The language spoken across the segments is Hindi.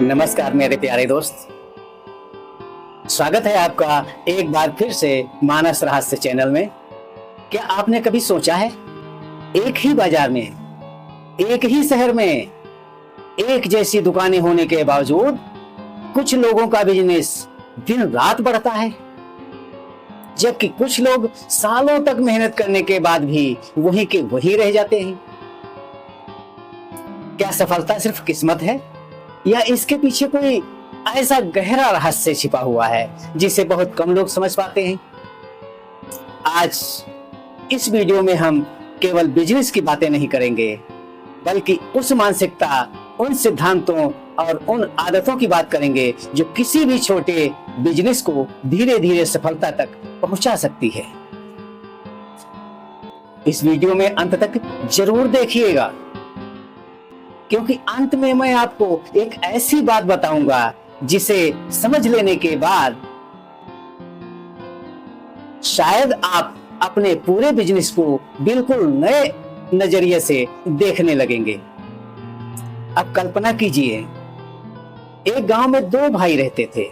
नमस्कार मेरे प्यारे दोस्त, स्वागत है आपका एक बार फिर से मानस रहस्य चैनल में। क्या आपने कभी सोचा है, एक ही बाजार में, एक ही शहर में, एक जैसी दुकानें होने के बावजूद कुछ लोगों का बिजनेस दिन रात बढ़ता है, जबकि कुछ लोग सालों तक मेहनत करने के बाद भी वहीं के वहीं रह जाते हैं। क्या सफलता सिर्फ किस्मत है, या इसके पीछे कोई ऐसा गहरा रहस्य छिपा हुआ है जिसे बहुत कम लोग समझ पाते हैं? आज इस वीडियो में हम केवल बिजनेस की बातें नहीं करेंगे, बल्कि उस मानसिकता, उन सिद्धांतों और उन आदतों की बात करेंगे जो किसी भी छोटे बिजनेस को धीरे धीरे सफलता तक पहुंचा सकती है। इस वीडियो में अंत तक जरूर देखिएगा, क्योंकि अंत में मैं आपको एक ऐसी बात बताऊंगा जिसे समझ लेने के बाद शायद आप अपने पूरे बिजनेस को बिल्कुल नए नजरिए से देखने लगेंगे। अब कल्पना कीजिए, एक गांव में दो भाई रहते थे।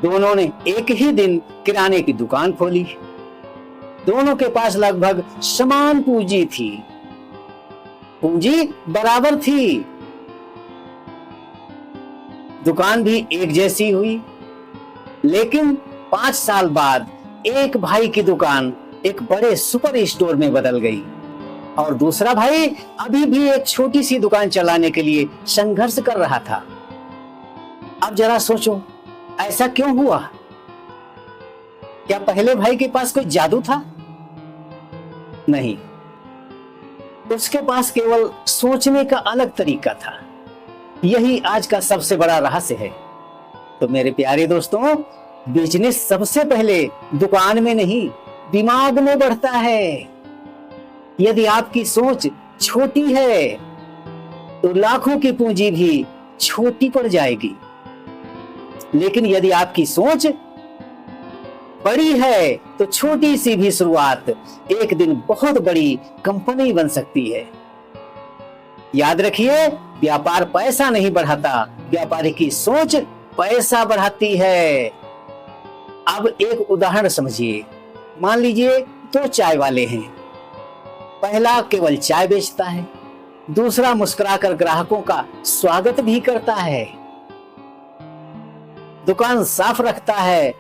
दोनों ने एक ही दिन किराने की दुकान खोली। दोनों के पास लगभग समान पूंजी थी, पूंजी बराबर थी। दुकान भी एक जैसी हुई, लेकिन 5 साल बाद एक भाई की दुकान एक बड़े सुपर स्टोर में बदल गई और दूसरा भाई अभी भी एक छोटी सी दुकान चलाने के लिए संघर्ष कर रहा था। अब जरा सोचो, ऐसा क्यों हुआ? क्या पहले भाई के पास कोई जादू था? नहीं, उसके पास केवल सोचने का अलग तरीका था। यही आज का सबसे बड़ा रहस्य है। तो मेरे प्यारे दोस्तों, बिजनेस सबसे पहले दुकान में नहीं, दिमाग में बढ़ता है। यदि आपकी सोच छोटी है तो लाखों की पूंजी भी छोटी पड़ जाएगी, लेकिन यदि आपकी सोच बड़ी है तो छोटी सी भी शुरुआत एक दिन बहुत बड़ी कंपनी बन सकती है। याद रखिए, व्यापार पैसा नहीं बढ़ाता, व्यापारी की सोच पैसा बढ़ाती है। अब एक उदाहरण समझिए। मान लीजिए दो चाय वाले हैं। पहला केवल चाय बेचता है, दूसरा मुस्कुराकर ग्राहकों का स्वागत भी करता है। दुकान साफ रखता है,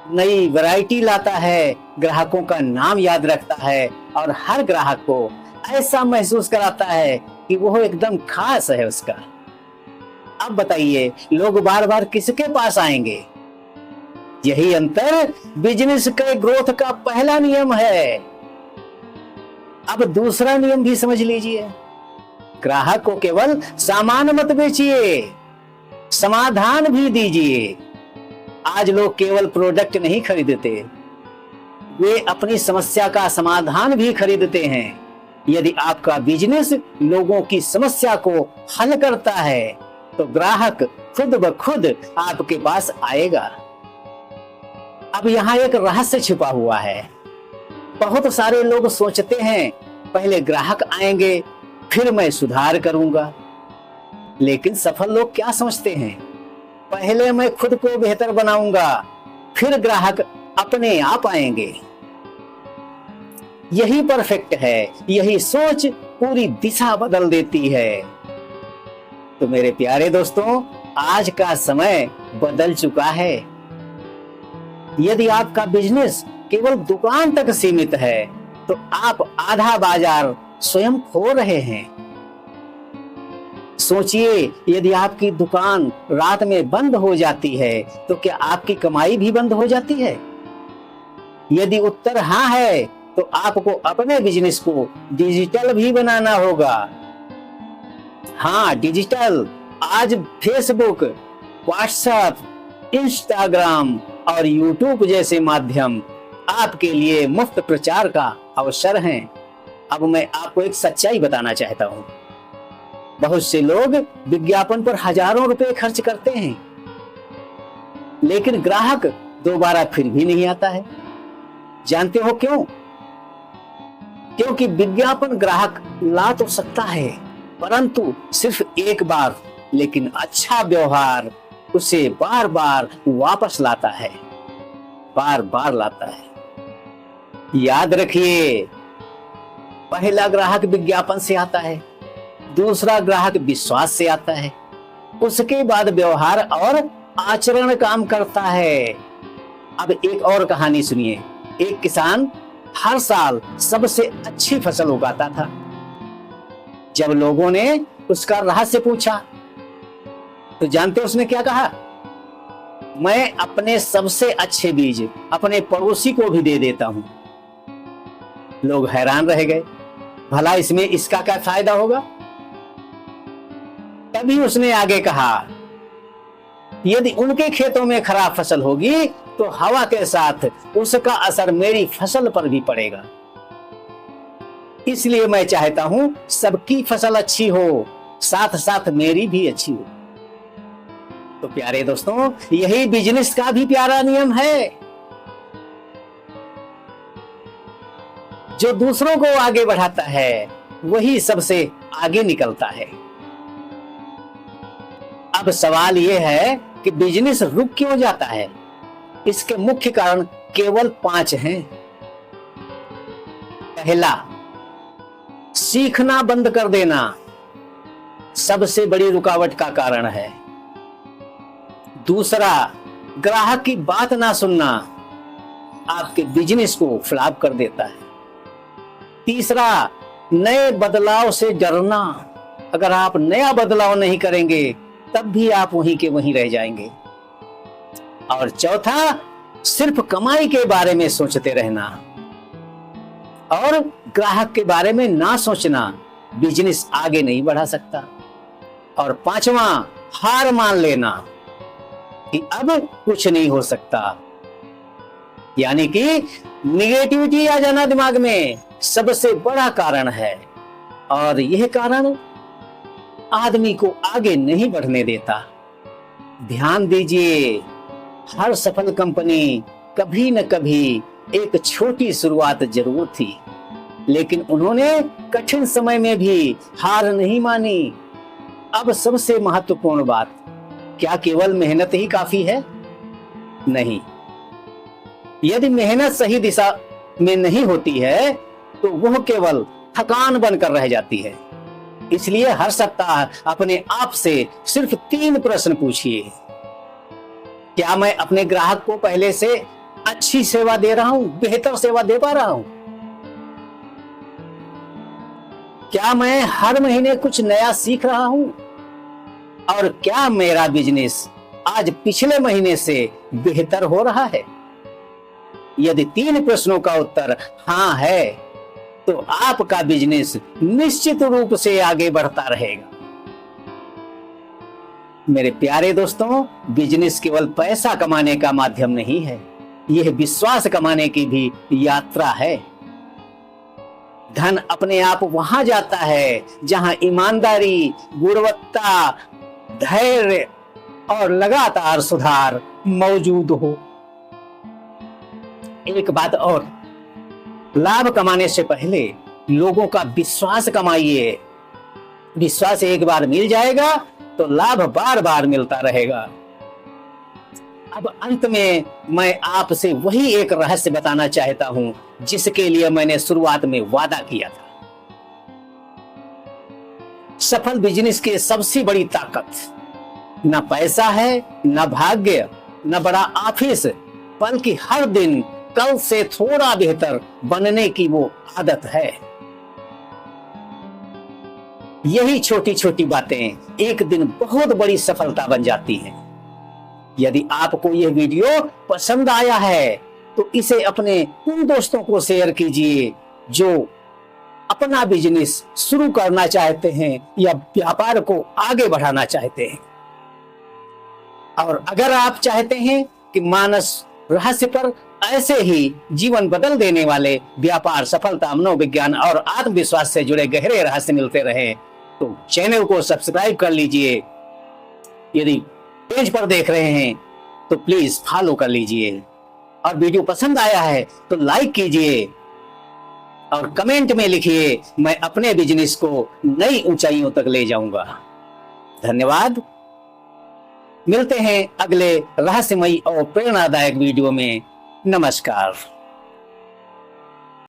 नई वैरायटी लाता है, ग्राहकों का नाम याद रखता है और हर ग्राहक को ऐसा महसूस कराता है कि वो एकदम खास है उसका। अब बताइए, लोग बार बार किसके पास आएंगे? यही अंतर बिजनेस के ग्रोथ का पहला नियम है। अब दूसरा नियम भी समझ लीजिए। ग्राहक को केवल सामान मत बेचिए, समाधान भी दीजिए। आज लोग केवल प्रोडक्ट नहीं खरीदते, वे अपनी समस्या का समाधान भी खरीदते हैं। यदि आपका बिजनेस लोगों की समस्या को हल करता है तो ग्राहक खुद ब खुद आपके पास आएगा। अब यहाँ एक रहस्य छिपा हुआ है। बहुत सारे लोग सोचते हैं, पहले ग्राहक आएंगे फिर मैं सुधार करूंगा। लेकिन सफल लोग क्या सोचते हैं? पहले मैं खुद को बेहतर बनाऊंगा, फिर ग्राहक अपने आप आएंगे। यही परफेक्ट है। यही सोच पूरी दिशा बदल देती है। तो मेरे प्यारे दोस्तों, आज का समय बदल चुका है। यदि आपका बिजनेस केवल दुकान तक सीमित है तो आप आधा बाजार स्वयं खो रहे हैं। सोचिए, यदि आपकी दुकान रात में बंद हो जाती है तो क्या आपकी कमाई भी बंद हो जाती है? यदि उत्तर हाँ है तो आपको अपने बिजनेस को डिजिटल भी बनाना होगा। हाँ, डिजिटल। आज फेसबुक, व्हाट्सएप, इंस्टाग्राम और यूट्यूब जैसे माध्यम आपके लिए मुफ्त प्रचार का अवसर हैं। अब मैं आपको एक सच्चाई बताना चाहता हूँ। बहुत से लोग विज्ञापन पर हजारों रुपए खर्च करते हैं, लेकिन ग्राहक दोबारा फिर भी नहीं आता है। जानते हो क्यों? क्योंकि विज्ञापन ग्राहक ला तो सकता है, परंतु सिर्फ एक बार, लेकिन अच्छा व्यवहार उसे बार बार वापस लाता है, बार बार लाता है। याद रखिए, पहला ग्राहक विज्ञापन से आता है, दूसरा ग्राहक विश्वास से आता है, उसके बाद व्यवहार और आचरण काम करता है। अब एक और कहानी सुनिए। एक किसान हर साल सबसे अच्छी फसल उगाता था। जब लोगों ने उसका रहस्य पूछा तो जानते उसने क्या कहा? मैं अपने सबसे अच्छे बीज अपने पड़ोसी को भी दे देता हूं। लोग हैरान रह गए, भला इसमें इसका क्या फायदा होगा? तभी उसने आगे कहा, यदि उनके खेतों में खराब फसल होगी तो हवा के साथ उसका असर मेरी फसल पर भी पड़ेगा। इसलिए मैं चाहता हूं सबकी फसल अच्छी हो, साथ साथ मेरी भी अच्छी हो। तो प्यारे दोस्तों, यही बिजनेस का भी प्यारा नियम है। जो दूसरों को आगे बढ़ाता है वही सबसे आगे निकलता है। अब सवाल यह है कि बिजनेस रुक क्यों जाता है? इसके मुख्य कारण केवल 5 हैं। पहला, सीखना बंद कर देना सबसे बड़ी रुकावट का कारण है। दूसरा, ग्राहक की बात ना सुनना आपके बिजनेस को फ्लॉप कर देता है। तीसरा, नए बदलाव से डरना। अगर आप नया बदलाव नहीं करेंगे तब भी आप वहीं के वहीं रह जाएंगे। और चौथा, सिर्फ कमाई के बारे में सोचते रहना और ग्राहक के बारे में ना सोचना बिजनेस आगे नहीं बढ़ा सकता। और पांचवा, हार मान लेना कि अब कुछ नहीं हो सकता, यानी कि निगेटिविटी आ जाना दिमाग में सबसे बड़ा कारण है। और यह कारण आदमी को आगे नहीं बढ़ने देता। ध्यान दीजिए, हर सफल कंपनी कभी न कभी एक छोटी शुरुआत जरूर थी, लेकिन उन्होंने कठिन समय में भी हार नहीं मानी। अब सबसे महत्वपूर्ण बात, क्या केवल मेहनत ही काफी है? नहीं। यदि मेहनत सही दिशा में नहीं होती है तो वह केवल थकान बनकर रह जाती है। इसलिए हर सप्ताह अपने आप से सिर्फ 3 प्रश्न पूछिए। क्या मैं अपने ग्राहक को पहले से अच्छी सेवा दे रहा हूं, बेहतर सेवा दे पा रहा हूं? क्या मैं हर महीने कुछ नया सीख रहा हूं? और क्या मेरा बिजनेस आज पिछले महीने से बेहतर हो रहा है? यदि 3 प्रश्नों का उत्तर हां है तो आपका बिजनेस निश्चित रूप से आगे बढ़ता रहेगा। मेरे प्यारे दोस्तों, बिजनेस केवल पैसा कमाने का माध्यम नहीं है, यह विश्वास कमाने की भी यात्रा है। धन अपने आप वहां जाता है जहां ईमानदारी, गुणवत्ता, धैर्य और लगातार सुधार मौजूद हो। एक बात और, लाभ कमाने से पहले लोगों का विश्वास कमाइए। विश्वास एक बार मिल जाएगा तो लाभ बार बार मिलता रहेगा। अब अंत में मैं आपसे वही एक रहस्य बताना चाहता हूं जिसके लिए मैंने शुरुआत में वादा किया था। सफल बिजनेस की सबसे बड़ी ताकत न पैसा है, न भाग्य, न बड़ा ऑफिस, बल्कि हर दिन कल से थोड़ा बेहतर बनने की वो आदत है। यही छोटी छोटी बातें एक दिन बहुत बड़ी सफलता बन जाती हैं। यदि आपको यह वीडियो पसंद आया है तो इसे अपने उन दोस्तों को शेयर कीजिए जो अपना बिजनेस शुरू करना चाहते हैं या व्यापार को आगे बढ़ाना चाहते हैं। और अगर आप चाहते हैं कि मानस रहस्य पर ऐसे ही जीवन बदल देने वाले व्यापार, सफलता, मनोविज्ञान और आत्मविश्वास से जुड़े गहरे रहस्य मिलते रहे तो चैनल को सब्सक्राइब कर लीजिए। यदि पेज पर देख रहे हैं तो प्लीज फॉलो कर लीजिए और वीडियो पसंद आया है तो लाइक कीजिए और कमेंट में लिखिए, मैं अपने बिजनेस को नई ऊंचाइयों तक ले जाऊंगा। धन्यवाद। मिलते हैं अगले रहस्यमयी और प्रेरणादायक वीडियो में। नमस्कार।